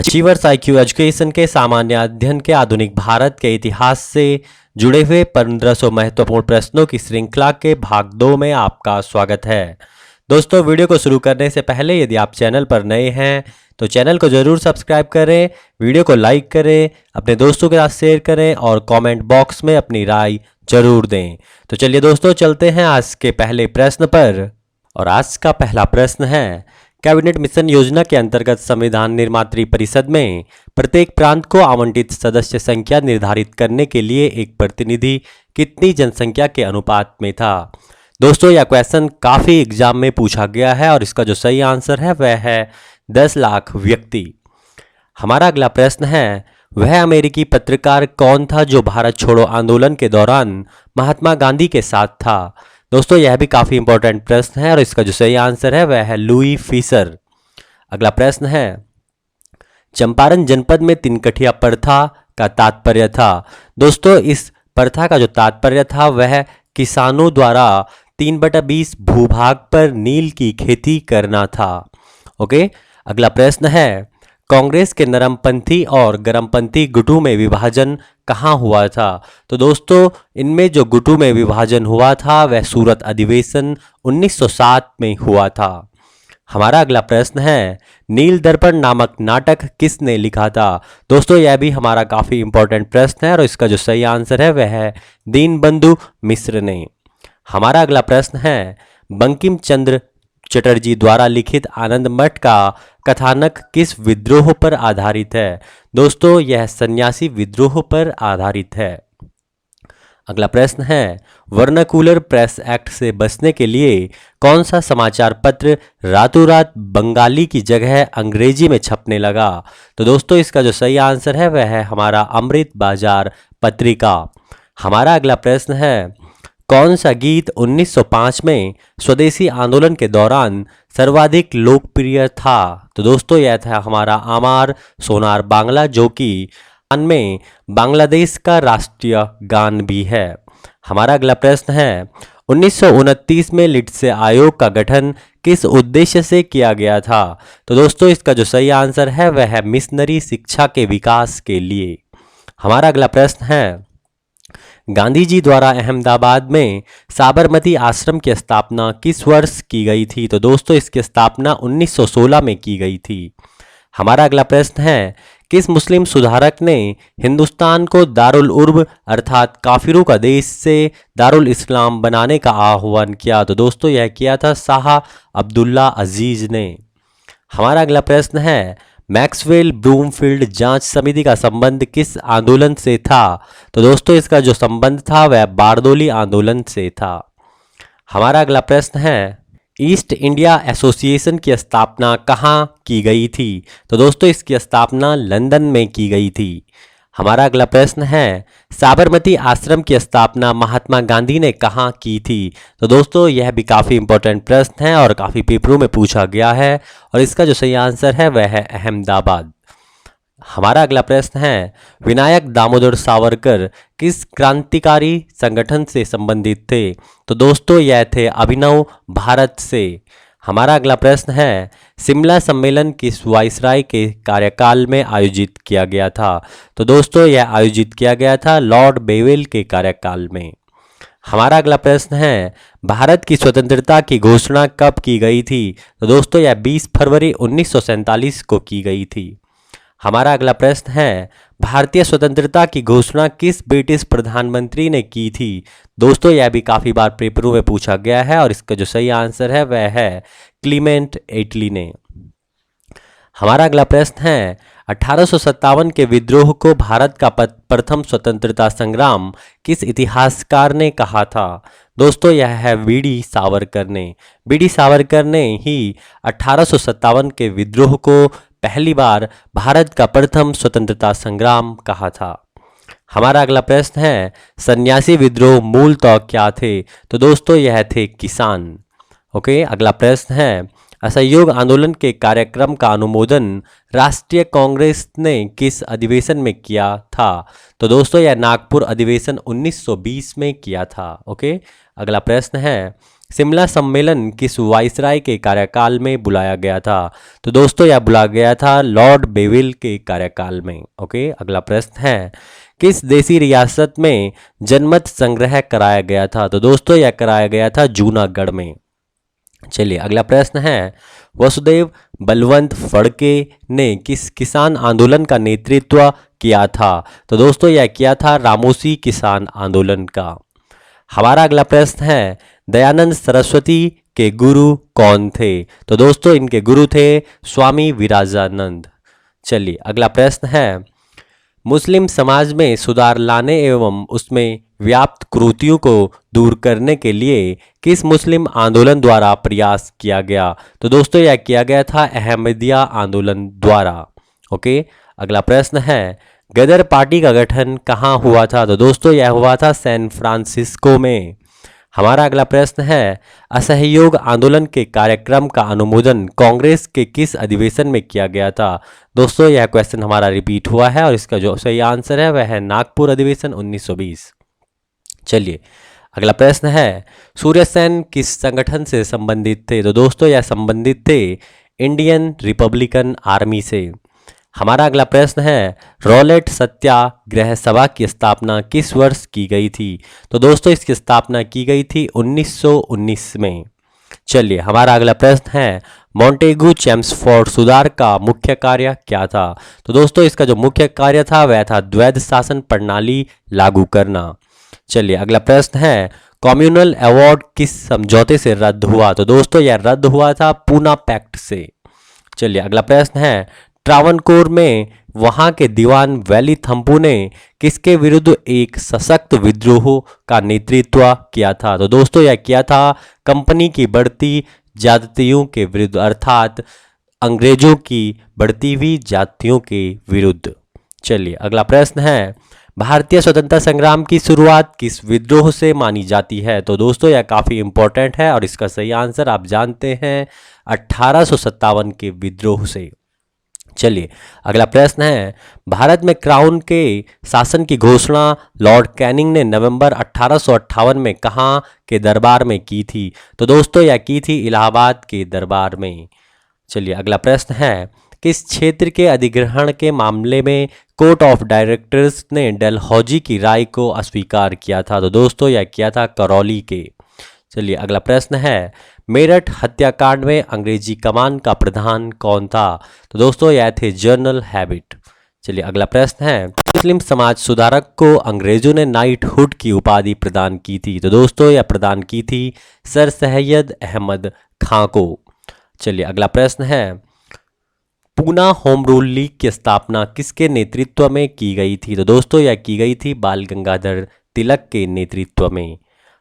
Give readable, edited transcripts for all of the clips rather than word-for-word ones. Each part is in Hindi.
अचीवर्स IQ एजुकेशन के सामान्य अध्ययन के आधुनिक भारत के इतिहास से जुड़े हुए 1500 महत्वपूर्ण प्रश्नों की श्रृंखला के भाग 2 में आपका स्वागत है। दोस्तों, वीडियो को शुरू करने से पहले यदि आप चैनल पर नए हैं तो चैनल को जरूर सब्सक्राइब करें, वीडियो को लाइक करें, अपने दोस्तों के साथ शेयर करें और कमेंट बॉक्स में अपनी राय जरूर दें। तो चलिए दोस्तों, चलते हैं आज के पहले प्रश्न पर। और आज का पहला प्रश्न है, कैबिनेट मिशन योजना के अंतर्गत संविधान निर्मात्री परिषद में प्रत्येक प्रांत को आवंटित सदस्य संख्या निर्धारित करने के लिए एक प्रतिनिधि कितनी जनसंख्या के अनुपात में था। दोस्तों, यह क्वेश्चन काफ़ी एग्जाम में पूछा गया है और इसका जो सही आंसर है वह है 10 लाख व्यक्ति। हमारा अगला प्रश्न है, वह अमेरिकी पत्रकार कौन था जो भारत छोड़ो आंदोलन के दौरान महात्मा गांधी के साथ था। दोस्तों, यह भी काफ़ी इंपॉर्टेंट प्रश्न है और इसका जो सही आंसर है वह है लुई फिशर। अगला प्रश्न है, चंपारण जनपद में तिनकठिया प्रथा का तात्पर्य था। दोस्तों, इस प्रथा का जो तात्पर्य था वह किसानों द्वारा 3/20 भूभाग पर नील की खेती करना था। ओके। अगला प्रश्न है, कांग्रेस के नरमपंथी और गरमपंथी गुटों में विभाजन कहाँ हुआ था। तो दोस्तों, इनमें जो गुटों में विभाजन हुआ था वह सूरत अधिवेशन 1907 में हुआ था। हमारा अगला प्रश्न है, नील दर्पण नामक नाटक किसने लिखा था। दोस्तों, यह भी हमारा काफ़ी इंपॉर्टेंट प्रश्न है और इसका जो सही आंसर है वह है दीनबंधु मिश्र ने। हमारा अगला प्रश्न है, बंकिम चंद्र चटर्जी द्वारा लिखित आनंद मठ का कथानक किस विद्रोह पर आधारित है। दोस्तों, यह सन्यासी विद्रोह पर आधारित है। अगला प्रश्न है, वर्नाकुलर प्रेस एक्ट से बचने के लिए कौन सा समाचार पत्र रातों रात बंगाली की जगह अंग्रेजी में छपने लगा। तो दोस्तों, इसका जो सही आंसर है वह है हमारा अमृत बाजार पत्रिका। हमारा अगला प्रश्न है, कौन सा गीत 1905 में स्वदेशी आंदोलन के दौरान सर्वाधिक लोकप्रिय था। तो दोस्तों, यह था हमारा आमार सोनार बांग्ला, जो कि में बांग्लादेश का राष्ट्रीय गान भी है। हमारा अगला प्रश्न है, 1929 में लिट्से आयोग का गठन किस उद्देश्य से किया गया था। तो दोस्तों, इसका जो सही आंसर है वह है मिशनरी शिक्षा के विकास के लिए। हमारा अगला प्रश्न है, गांधी जी द्वारा अहमदाबाद में साबरमती आश्रम की स्थापना किस वर्ष की गई थी। तो दोस्तों, इसकी स्थापना 1916 में की गई थी। हमारा अगला प्रश्न है, किस मुस्लिम सुधारक ने हिंदुस्तान को दारुल उर्ब अर्थात काफिरों का देश से दारुल इस्लाम बनाने का आह्वान किया। तो दोस्तों, यह किया था शाह अब्दुल्ला अजीज ने। हमारा अगला प्रश्न है, मैक्सवेल ब्रूमफील्ड जांच समिति का संबंध किस आंदोलन से था। तो दोस्तों, इसका जो संबंध था वह बारदोली आंदोलन से था। हमारा अगला प्रश्न है, ईस्ट इंडिया एसोसिएशन की स्थापना कहाँ की गई थी। तो दोस्तों, इसकी स्थापना लंदन में की गई थी। हमारा अगला प्रश्न है, साबरमती आश्रम की स्थापना महात्मा गांधी ने कहाँ की थी। तो दोस्तों, यह भी काफ़ी इंपॉर्टेंट प्रश्न है और काफ़ी पेपरों में पूछा गया है और इसका जो सही आंसर है वह है अहमदाबाद। हमारा अगला प्रश्न है, विनायक दामोदर सावरकर किस क्रांतिकारी संगठन से संबंधित थे। तो दोस्तों, यह थे अभिनव भारत से। हमारा अगला प्रश्न है, शिमला सम्मेलन किस वाइसराय के कार्यकाल में आयोजित किया गया था। तो दोस्तों, यह आयोजित किया गया था लॉर्ड बेवेल के कार्यकाल में। हमारा अगला प्रश्न है, भारत की स्वतंत्रता की घोषणा कब की गई थी। तो दोस्तों, यह 20 फरवरी 1947 को की गई थी। हमारा अगला प्रश्न है, भारतीय स्वतंत्रता की घोषणा किस ब्रिटिश प्रधानमंत्री ने की थी। दोस्तों, यह भी काफ़ी बार पेपरों में पूछा गया है और इसका जो सही आंसर है वह है क्लीमेंट एटली ने। हमारा अगला प्रश्न है, 1857 के विद्रोह को भारत का प्रथम स्वतंत्रता संग्राम किस इतिहासकार ने कहा था। दोस्तों, यह है वीडी सावरकर ने। वीडी सावरकर ने ही 1857 के विद्रोह को पहली बार भारत का प्रथम स्वतंत्रता संग्राम कहा था। हमारा अगला प्रश्न है, सन्यासी विद्रोह मूलतः क्या थे। तो दोस्तों, यह थे किसान। ओके। अगला प्रश्न है, असहयोग आंदोलन के कार्यक्रम का अनुमोदन राष्ट्रीय कांग्रेस ने किस अधिवेशन में किया था। तो दोस्तों, यह नागपुर अधिवेशन 1920 में किया था। ओके। अगला प्रश्न है, शिमला सम्मेलन किस वाइसराय के कार्यकाल में बुलाया गया था? तो दोस्तों यह बुलाया गया था लॉर्ड बेविल के कार्यकाल में। ओके, अगला प्रश्न है किस देसी रियासत में जनमत संग्रह कराया गया था? तो दोस्तों यह कराया गया था जूनागढ़ में। चलिए अगला प्रश्न है वसुदेव बलवंत फड़के ने किस किसान आंदोलन का नेतृत्व किया था? तो दोस्तों यह किया था रामोसी किसान आंदोलन का। हमारा अगला प्रश्न है दयानंद सरस्वती के गुरु कौन थे? तो दोस्तों इनके गुरु थे स्वामी विराजानंद। चलिए अगला प्रश्न है मुस्लिम समाज में सुधार लाने एवं उसमें व्याप्त कुरीतियों को दूर करने के लिए किस मुस्लिम आंदोलन द्वारा प्रयास किया गया? तो दोस्तों यह किया गया था अहमदिया आंदोलन द्वारा। ओके, अगला प्रश्न है गदर पार्टी का गठन कहाँ हुआ था? तो दोस्तों यह हुआ था सैन फ्रांसिस्को में। हमारा अगला प्रश्न है असहयोग आंदोलन के कार्यक्रम का अनुमोदन कांग्रेस के किस अधिवेशन में किया गया था? दोस्तों यह क्वेश्चन हमारा रिपीट हुआ है और इसका जो सही आंसर है वह है नागपुर अधिवेशन 1920। चलिए अगला प्रश्न है सूर्यसेन किस संगठन से संबंधित थे? तो दोस्तों यह संबंधित थे इंडियन रिपब्लिकन आर्मी से। हमारा अगला प्रश्न है रॉलेट सत्याग्रह सभा की स्थापना किस वर्ष की गई थी? तो दोस्तों इसकी स्थापना की गई थी 1919 में। चलिए हमारा अगला प्रश्न है मॉन्टेगू चेम्सफोर्ड सुधार का मुख्य कार्य क्या था? तो दोस्तों इसका जो मुख्य कार्य था वह था द्वैध शासन प्रणाली लागू करना। चलिए अगला प्रश्न है कम्युनल अवार्ड किस समझौते से रद्द हुआ? तो दोस्तों यह रद्द हुआ था पूना पैक्ट से। चलिए अगला प्रश्न है ट्रावनकोर में वहां के दीवान वैली थम्पू ने किसके विरुद्ध एक सशक्त विद्रोह का नेतृत्व किया था? तो दोस्तों यह किया था कंपनी की बढ़ती ज्यादतियों के विरुद्ध, अर्थात अंग्रेजों की बढ़ती हुई जातियों के विरुद्ध। चलिए अगला प्रश्न है भारतीय स्वतंत्रता संग्राम की शुरुआत किस विद्रोह से मानी जाती है? तो दोस्तों यह काफी इंपॉर्टेंट है और इसका सही आंसर आप जानते हैं 1857 के विद्रोह से। चलिए अगला प्रश्न है भारत में क्राउन के शासन की घोषणा लॉर्ड कैनिंग ने नवंबर 1858 में कहाँ के दरबार में की थी? तो दोस्तों यह की थी इलाहाबाद के दरबार में। चलिए अगला प्रश्न है किस क्षेत्र के अधिग्रहण के मामले में कोर्ट ऑफ डायरेक्टर्स ने डलहौजी की राय को अस्वीकार किया था? तो दोस्तों यह किया था करौली के। चलिए अगला प्रश्न है मेरठ हत्याकांड में अंग्रेजी कमान का प्रधान कौन था? तो दोस्तों यह थे जनरल हैबिट। चलिए अगला प्रश्न है मुस्लिम समाज सुधारक को अंग्रेजों ने नाइटहुड की उपाधि प्रदान की थी? तो दोस्तों यह प्रदान की थी सर सैयद अहमद खां को। चलिए अगला प्रश्न है पूना होम रूल लीग की स्थापना किसके नेतृत्व में की गई थी? तो दोस्तों यह की गई थी बाल गंगाधर तिलक के नेतृत्व में।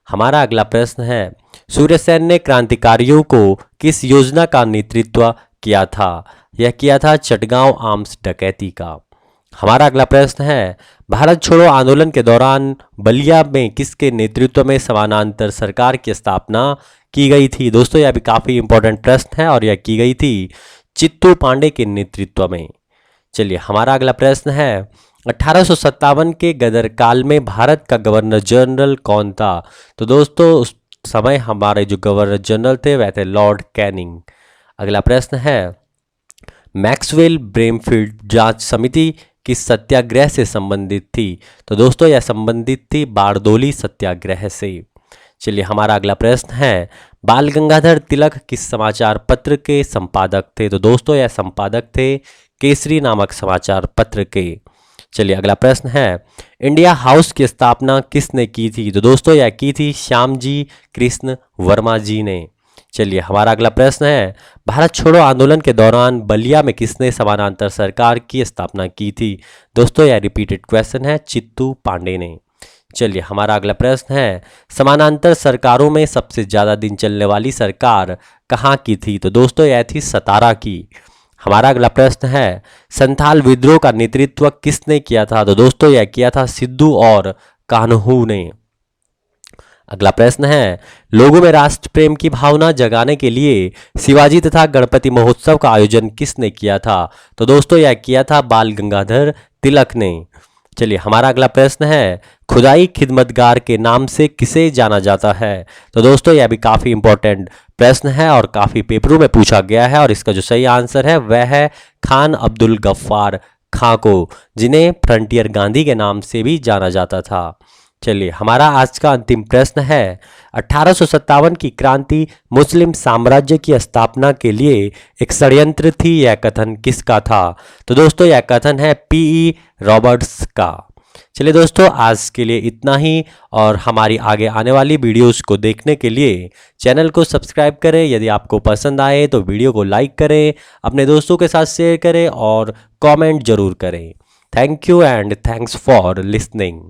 हमारा अगला प्रश्न है सूर्यसेन ने क्रांतिकारियों को किस योजना का नेतृत्व किया था? यह किया था चटगांव आर्म्स डकैती का। हमारा अगला प्रश्न है भारत छोड़ो आंदोलन के दौरान बलिया में किसके नेतृत्व में समानांतर सरकार की स्थापना की गई थी? दोस्तों यह भी काफी इंपॉर्टेंट प्रश्न है और यह की गई थी चित्तू पांडे के नेतृत्व में। चलिए हमारा अगला प्रश्न है 1857 के गदर काल में भारत का गवर्नर जनरल कौन था? तो दोस्तों उस समय हमारे जो गवर्नर जनरल थे वह थे लॉर्ड कैनिंग। अगला प्रश्न है मैक्सवेल ब्रेमफील्ड जांच समिति किस सत्याग्रह से संबंधित थी? तो दोस्तों यह संबंधित थी बारदोली सत्याग्रह से। चलिए हमारा अगला प्रश्न है बाल गंगाधर तिलक किस समाचार पत्र के संपादक थे? तो दोस्तों यह संपादक थे केसरी नामक समाचार पत्र के। चलिए अगला प्रश्न है इंडिया हाउस की स्थापना किसने की थी? तो दोस्तों यह की थी श्यामजी कृष्ण वर्मा जी ने। चलिए हमारा अगला प्रश्न है भारत छोड़ो आंदोलन के दौरान बलिया में किसने समानांतर सरकार की स्थापना की थी? दोस्तों यह रिपीटेड क्वेश्चन है चित्तू पांडे ने। चलिए हमारा अगला प्रश्न है समानांतर सरकारों में सबसे ज़्यादा दिन चलने वाली सरकार कहाँ की थी? तो दोस्तों यह थी सतारा की। हमारा अगला प्रश्न है संथाल विद्रोह का नेतृत्व किसने किया था? तो दोस्तों यह किया था सिद्धू और कान्हू ने। अगला प्रश्न है लोगों में राष्ट्र प्रेम की भावना जगाने के लिए शिवाजी तथा गणपति महोत्सव का आयोजन किसने किया था? तो दोस्तों यह किया था बाल गंगाधर तिलक ने। चलिए हमारा अगला प्रश्न है, खुदाई खिदमतगार के नाम से किसे जाना जाता है? तो दोस्तों यह भी काफ़ी इंपॉर्टेंट प्रश्न है और काफ़ी पेपरों में पूछा गया है और इसका जो सही आंसर है वह है खान अब्दुल गफ्फार खां को, जिन्हें फ्रंटियर गांधी के नाम से भी जाना जाता था। चलिए हमारा आज का अंतिम प्रश्न है, 1857 की क्रांति मुस्लिम साम्राज्य की स्थापना के लिए एक षड्यंत्र थी, यह कथन किसका था? तो दोस्तों यह कथन है पीई रॉबर्ट्स का। चलिए दोस्तों आज के लिए इतना ही और हमारी आगे आने वाली वीडियोस को देखने के लिए चैनल को सब्सक्राइब करें। यदि आपको पसंद आए तो वीडियो को लाइक करें, अपने दोस्तों के साथ शेयर करें और कमेंट जरूर करें। Thank you and thanks for listening.